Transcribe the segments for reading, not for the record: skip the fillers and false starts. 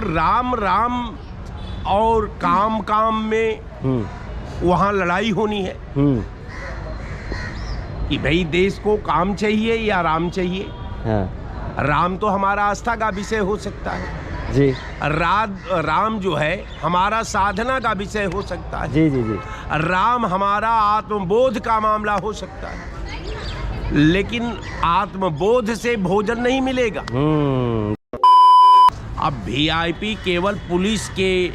राम राम और काम काम में वहाँ लड़ाई होनी है कि भाई देश को काम चाहिए या राम चाहिए। हाँ। राम तो हमारा आस्था का विषय हो सकता है जी। राम जो है हमारा साधना का विषय हो सकता है। जी जी जी। राम हमारा आत्मबोध का मामला हो सकता है, लेकिन आत्मबोध से भोजन नहीं मिलेगा। अब वीआईपी केवल पुलिस के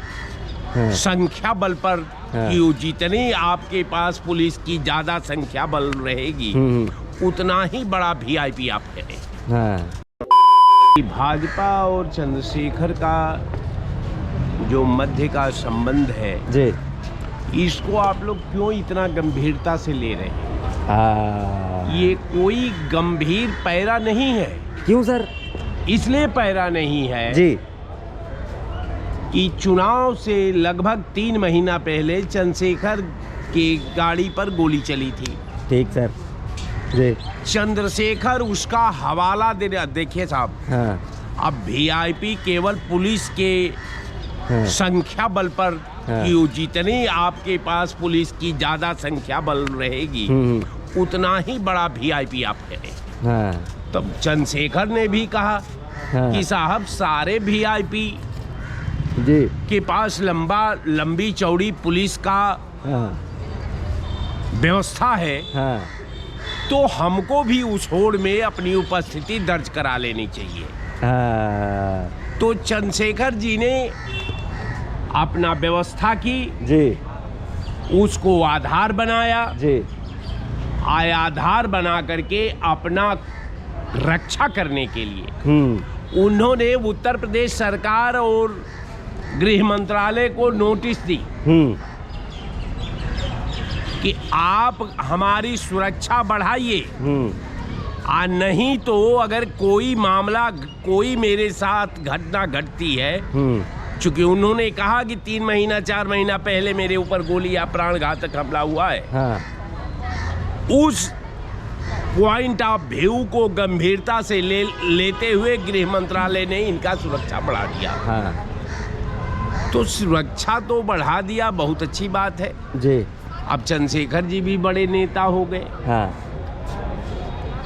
संख्या बल पर कि जितनी आपके पास पुलिस की ज्यादा संख्या बल रहेगी उतना ही बड़ा वीआईपी आप है। भाजपा और चंद्रशेखर का जो मध्य का संबंध है जी, इसको आप लोग क्यों इतना गंभीरता से ले रहे हैं? ये कोई गंभीर पैरा नहीं है। क्यों सर? इसलिए पैरा नहीं है जी कि चुनाव से लगभग 3 महीना पहले चंद्रशेखर की गाड़ी पर गोली चली थी। ठीक सर जी। चंद्रशेखर उसका हवाला देखिए साहब। हाँ। अब वीआईपी केवल पुलिस के संख्या बल पर कि जितनी आपके पास पुलिस की ज्यादा संख्या बल रहेगी उतना ही बड़ा वीआईपी आप है। तब चंद्रशेखर ने भी कहा कि साहब सारे वीआईपी जी के पास लंबी चौड़ी पुलिस का व्यवस्था है, तो हमको भी उस होड़ में अपनी उपस्थिति दर्ज करा लेनी चाहिए। तो चंद्रशेखर जी ने अपना व्यवस्था की जी, उसको आधार बनाया जी, आधार बना करके अपना रक्षा करने के लिए उन्होंने उत्तर प्रदेश सरकार और गृह मंत्रालय को नोटिस दी कि आप हमारी सुरक्षा बढ़ाइए, नहीं तो अगर कोई मामला कोई मेरे साथ घटना घटती है, चूंकि उन्होंने कहा कि 3 महीना 4 महीना पहले मेरे ऊपर गोली या प्राण घातक हमला हुआ है। उस पॉइंट ऑफ व्यू को गंभीरता से लेते हुए गृह मंत्रालय ने इनका सुरक्षा बढ़ा दिया। तो सुरक्षा तो बढ़ा दिया, बहुत अच्छी बात है जी। अब चंद्रशेखर जी भी बड़े नेता हो गए।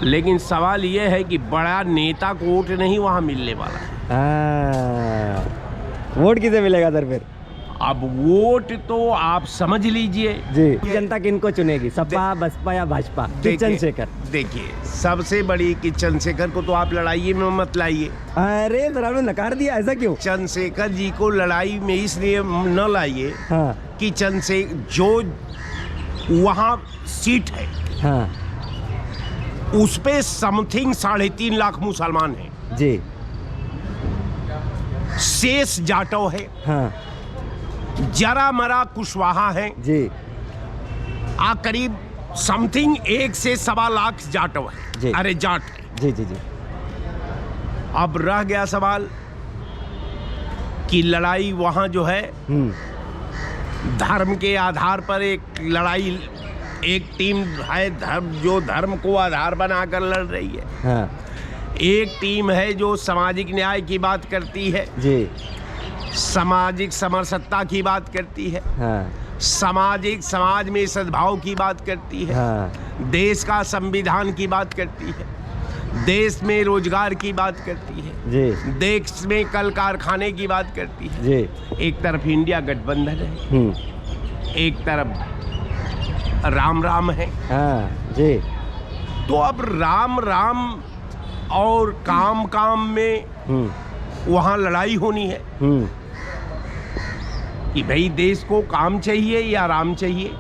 लेकिन सवाल यह है कि बड़ा नेता को वोट नहीं वहां मिलने वाला है। वोट किसे मिलेगा सर फिर? अब वोट तो आप समझ लीजिए जी। जनता किनको चुनेगी, सपा बसपा या भाजपा? चंद्रशेखर। देखिए सबसे बड़ी कि चंद्रशेखर को तो आप लड़ाई में मत लाइए। अरे सर आपने नकार दिया, ऐसा क्यों? चंद्रशेखर जी को लड़ाई में इसलिए न लाइए कि चंद्रशेखर जो वहाँ सीट है उस पे समथिंग 3.5 लाख मुसलमान हैं जी, शेष जाटव है, जरा मरा कुशवाहा है जी, करीब समथिंग 1 से 1.25 लाख जाटव है जी। अरे जाट है जी जी जी। अब रह गया सवाल कि लड़ाई वहां जो है धर्म के आधार पर एक लड़ाई, एक टीम है धर्म को आधार बनाकर लड़ रही है। एक टीम है जो सामाजिक न्याय की बात करती है जी, सामाजिक समरसत्ता की बात करती है, समाज में सद्भाव की बात करती है, देश का संविधान की बात करती है, देश में रोजगार की बात करती है जी, देश में कल कारखाने की बात करती है जी। एक तरफ इंडिया गठबंधन है, एक तरफ राम राम है जी। तो अब राम राम और काम काम में वहाँ लड़ाई होनी है कि भाई देश को काम चाहिए या राम चाहिए।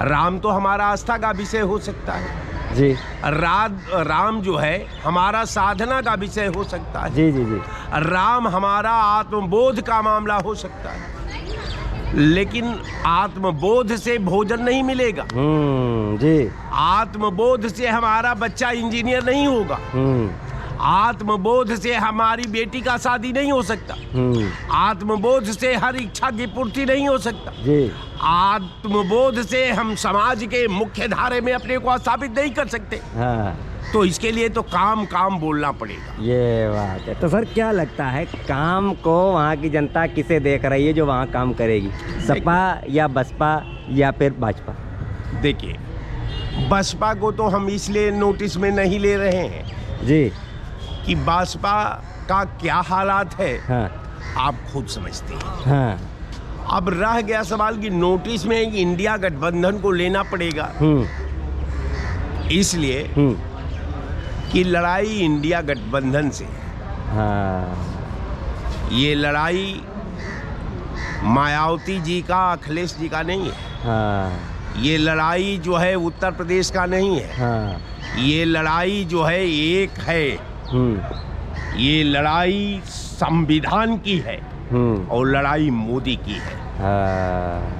राम तो हमारा आस्था का विषय हो सकता है जी। राम जो है हमारा साधना का विषय हो सकता है जी जी जी। राम हमारा आत्मबोध का मामला हो सकता है, लेकिन आत्मबोध से भोजन नहीं मिलेगा। जी। आत्मबोध से हमारा बच्चा इंजीनियर नहीं होगा। आत्मबोध से हमारी बेटी का शादी नहीं हो सकता। आत्मबोध से हर इच्छा की पूर्ति नहीं हो सकता। जी। आत्मबोध से हम समाज के मुख्य धारे में अपने को स्थापित नहीं कर सकते। तो इसके लिए तो काम काम बोलना पड़ेगा। ये बात है। तो सर क्या लगता है काम को वहाँ की जनता किसे देख रही है जो वहाँ काम करेगी, सपा या बसपा या फिर भाजपा? देखिए, बसपा को तो हम इसलिए नोटिस में नहीं ले रहे हैं जी कि बसपा का क्या हालात है हाँ आप खुद समझते हैं। हाँ अब रह गया सवाल कि नोटिस में इंडिया गठबंधन को लेना पड़ेगा, इसलिए कि लड़ाई इंडिया गठबंधन से, हाँ ये लड़ाई मायावती जी का, अखिलेश जी का नहीं है। हाँ ये लड़ाई जो है उत्तर प्रदेश का नहीं है। हाँ ये लड़ाई जो है एक है, ये लड़ाई संविधान की है और लड़ाई मोदी की है। हाँ